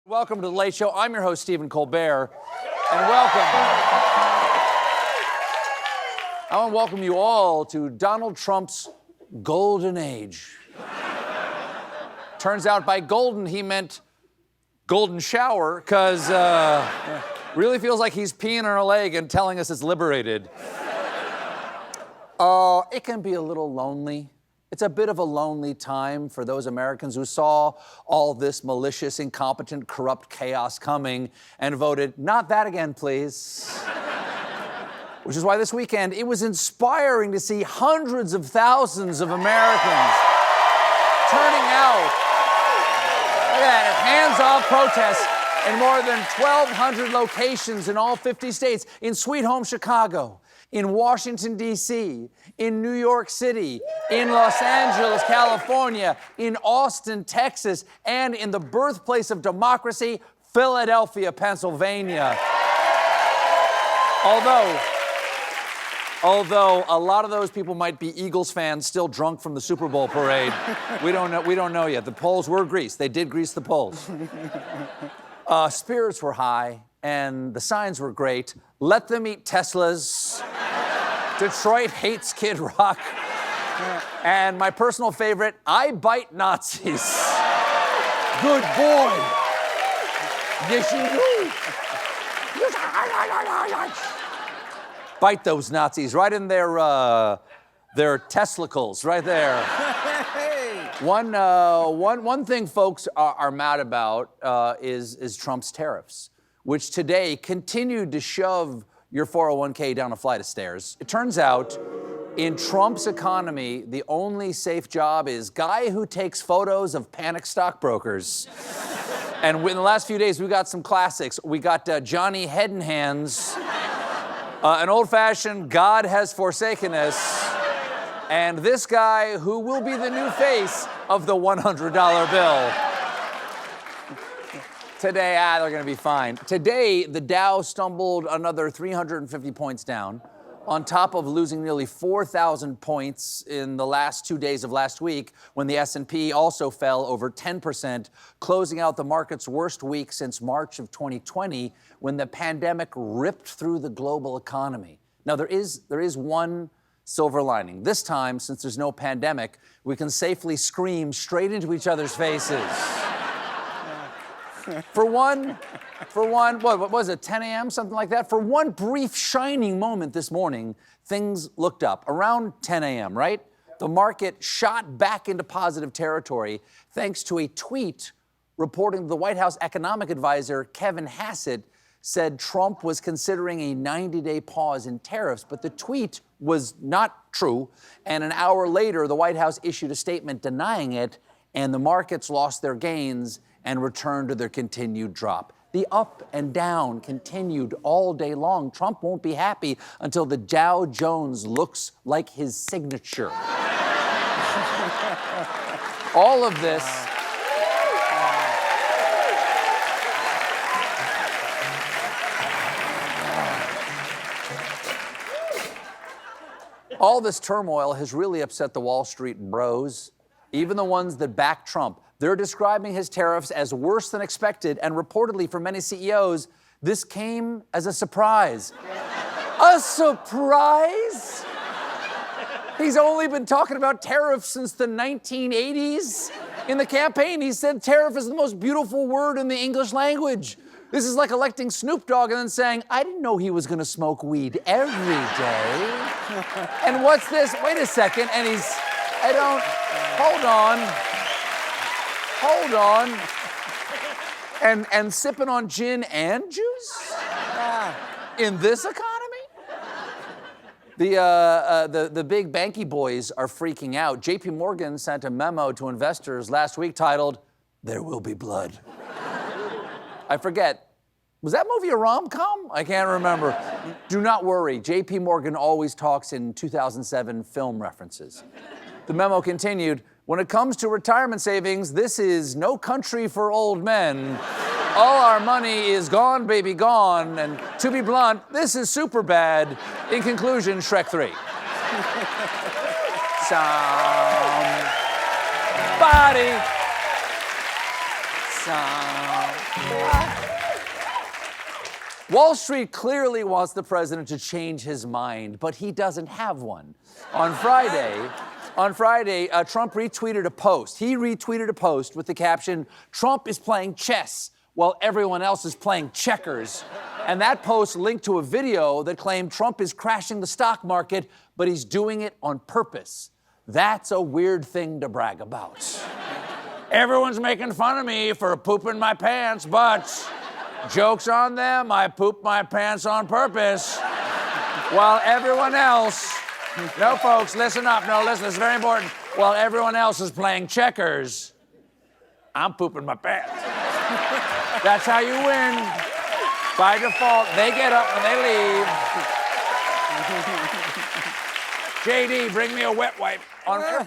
Welcome to The Late Show. I'm your host, Stephen Colbert, and welcome. I want to welcome you all to Donald Trump's golden age. Turns out by golden, he meant golden shower, because really feels like he's peeing on our leg and telling us it's liberated. It can be a little lonely. It's a bit of a lonely time for those Americans who saw all this malicious, incompetent, corrupt chaos coming and voted, not that again, please. Which is why this weekend it was inspiring to see hundreds of thousands of Americans turning out. Look at that, hands-off protests in more than 1,200 locations in all 50 states, in Sweet Home Chicago, in Washington, D.C., in New York City, in Los Angeles, California, in Austin, Texas, and in the birthplace of democracy, Philadelphia, Pennsylvania. Although a lot of those people might be Eagles fans still drunk from the Super Bowl parade. We don't know yet. The polls were greased. They did grease the polls. Spirits were high, and the signs were great. Let them eat Teslas. Detroit hates Kid Rock. And my personal favorite, I bite Nazis. Good boy. Yes, you do. Bite those Nazis right in their testicles, right there. One thing folks are mad about is Trump's tariffs, which today continued to shove your 401k down a flight of stairs. It turns out, in Trump's economy, the only safe job is guy who takes photos of panicked stockbrokers. And in the last few days, we got some classics. We got Johnny Head and Hands, an old-fashioned God Has Forsaken Us, and this guy who will be the new face of the $100 bill. Today, they're going to be fine. Today, the Dow stumbled another 350 points down, on top of losing nearly 4,000 points in the last 2 days of last week, when the S&P also fell over 10%, closing out the market's worst week since March of 2020, when the pandemic ripped through the global economy. Now, there is one silver lining. This time, since there's no pandemic, we can safely scream straight into each other's faces. For one, what was it, 10 a.m., something like that? For one brief shining moment this morning, things looked up. Around 10 a.m., right? The market shot back into positive territory thanks to a tweet reporting the White House economic advisor, Kevin Hassett, said Trump was considering a 90-day pause in tariffs, but the tweet was not true, and an hour later, the White House issued a statement denying it, and the markets lost their gains and returned to their continued drop. The up and down continued all day long. Trump won't be happy until the Dow Jones looks like his signature. All of this. All this turmoil has really upset the Wall Street bros, even the ones that back Trump. They're describing his tariffs as worse than expected, and reportedly for many CEOs, this came as a surprise. A surprise? He's only been talking about tariffs since the 1980s. In the campaign, he said tariff is the most beautiful word in the English language. This is like electing Snoop Dogg and then saying, I didn't know he was gonna smoke weed every day. And what's this? Wait a second, and hold on. And sipping on gin and juice? In this economy? The big banky boys are freaking out. JP Morgan sent a memo to investors last week titled, There Will Be Blood. I forget. Was that movie a rom-com? I can't remember. Do not worry. JP Morgan always talks in 2007 film references. The memo continued, when it comes to retirement savings, this is no country for old men. All our money is gone, baby, gone. And to be blunt, this is super bad. In conclusion, Shrek 3. Somebody. Wall Street clearly wants the president to change his mind, but he doesn't have one. On Friday, Trump retweeted a post. He retweeted a post with the caption, "Trump is playing chess while everyone else is playing checkers." And that post linked to a video that claimed Trump is crashing the stock market, but he's doing it on purpose. That's a weird thing to brag about. Everyone's making fun of me for pooping my pants, but joke's on them, I pooped my pants on purpose. While everyone else, no folks, listen up, no, listen, this is very important. While everyone else is playing checkers, I'm pooping my pants. That's how you win. By default, they get up and they leave. JD, bring me a wet wipe. On Air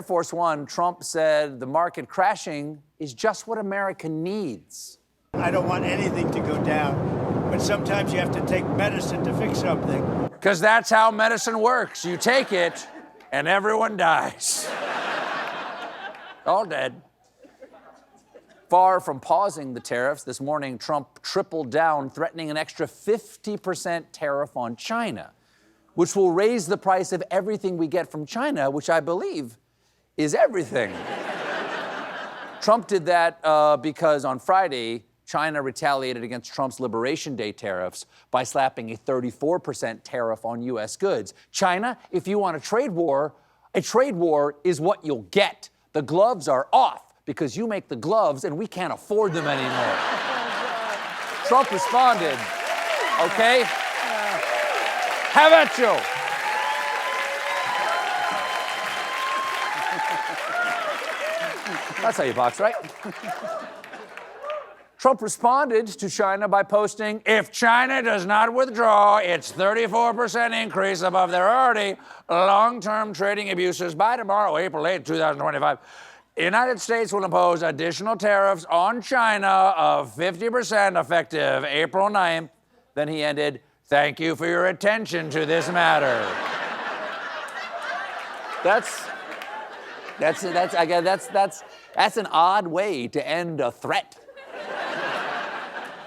Force One, Trump said the market crashing is just what America needs. I don't want anything to go down, but sometimes you have to take medicine to fix something. Because that's how medicine works. You take it, and everyone dies. All dead. Far from pausing the tariffs, this morning Trump tripled down, threatening an extra 50% tariff on China, which will raise the price of everything we get from China, which I believe is everything. Trump did that because on Friday, China retaliated against Trump's Liberation Day tariffs by slapping a 34% tariff on U.S. goods. China, if you want a trade war is what you'll get. The gloves are off because you make the gloves and we can't afford them anymore. Trump responded, okay? Have at you. That's how you box, right? Trump responded to China by posting, "If China does not withdraw its 34% increase above their already long-term trading abuses by tomorrow, April 8, 2025, the United States will impose additional tariffs on China of 50% effective April 9th. Then he ended, "Thank you for your attention to this matter." That's an odd way to end a threat.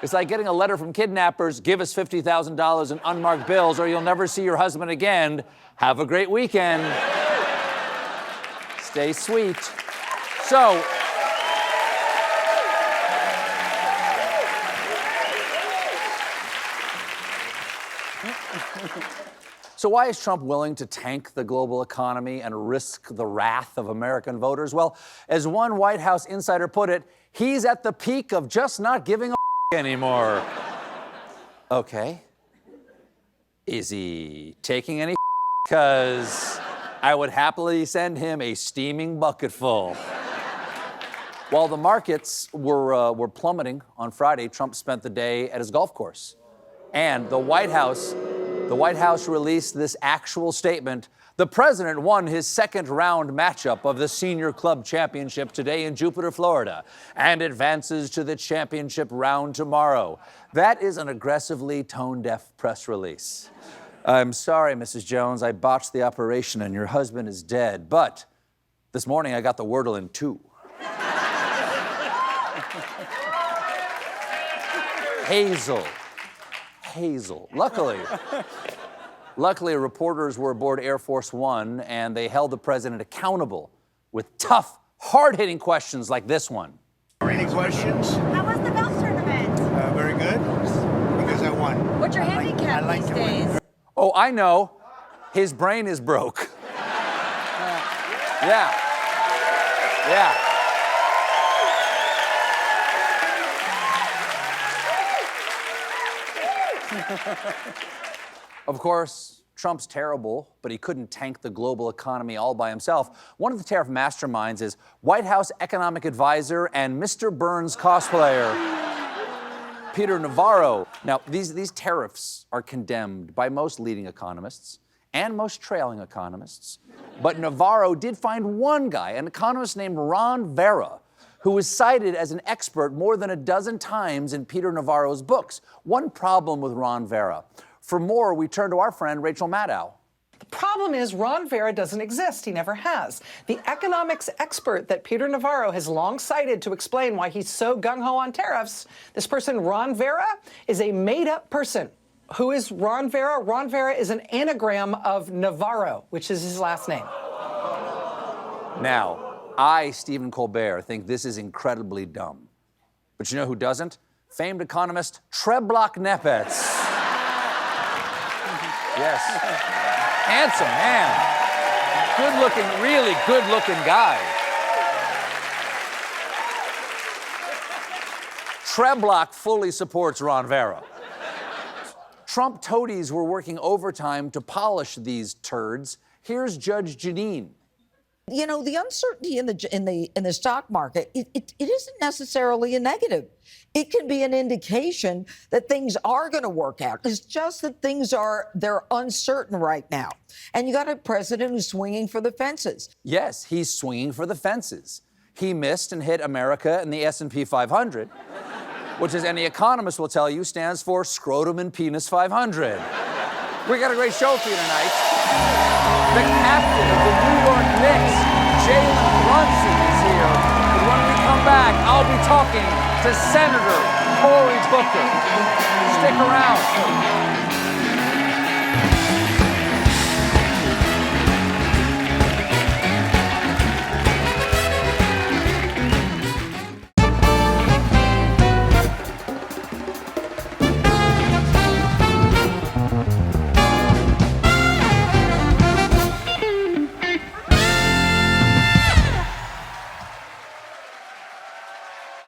It's like getting a letter from kidnappers, "Give us $50,000 in unmarked bills or you'll never see your husband again. Have a great weekend. Stay sweet." So, why is Trump willing to tank the global economy and risk the wrath of American voters? Well, as one White House insider put it, he's at the peak of just not giving a anymore. Okay. Is he taking any? Because I would happily send him a steaming bucketful. While the markets were plummeting on Friday, Trump spent the day at his golf course. And the White House released this actual statement. The president won his second round matchup of the Senior Club Championship today in Jupiter, Florida, and advances to the championship round tomorrow. That is an aggressively tone-deaf press release. I'm sorry, Mrs. Jones, I botched the operation and your husband is dead, but this morning I got the Wordle in 2. Hazel. Luckily, reporters were aboard Air Force One, and they held the president accountable with tough, hard-hitting questions like this one. Any questions? How was the golf tournament? Very good, because I won. What's your handicap I like these to win. days? Oh, I know. His brain is broke. Yeah. Of course, Trump's terrible, but he couldn't tank the global economy all by himself. One of the tariff masterminds is White House economic advisor and Mr. Burns cosplayer, Peter Navarro. Now, these tariffs are condemned by most leading economists and most trailing economists. But Navarro did find one guy, an economist named Ron Vera, who was cited as an expert more than a dozen times in Peter Navarro's books. One problem with Ron Vera. For more, we turn to our friend Rachel Maddow. The problem is Ron Vera doesn't exist. He never has. The economics expert that Peter Navarro has long cited to explain why he's so gung-ho on tariffs, this person, Ron Vera, is a made-up person. Who is Ron Vera? Ron Vera is an anagram of Navarro, which is his last name. Now, I, Stephen Colbert, think this is incredibly dumb. But you know who doesn't? Famed economist Treblock Nepets. Yes. Handsome man. Good-looking, really good-looking guy. Treblock fully supports Ron Vera. Trump toadies were working overtime to polish these turds. Here's Judge Janine. You know, the uncertainty in the stock market, it isn't necessarily a negative. It can be an indication that things are going to work out. It's just that they're uncertain right now. And you got a president who's swinging for the fences. Yes, he's swinging for the fences. He missed and hit America in the S&P 500, which, as any economist will tell you, stands for Scrotum and Penis 500. We got a great show for you tonight. The captain of the New York Knicks, Jalen Brunson, is here. But when we come back, I'll be talking to Senator Cory Booker. Stick around.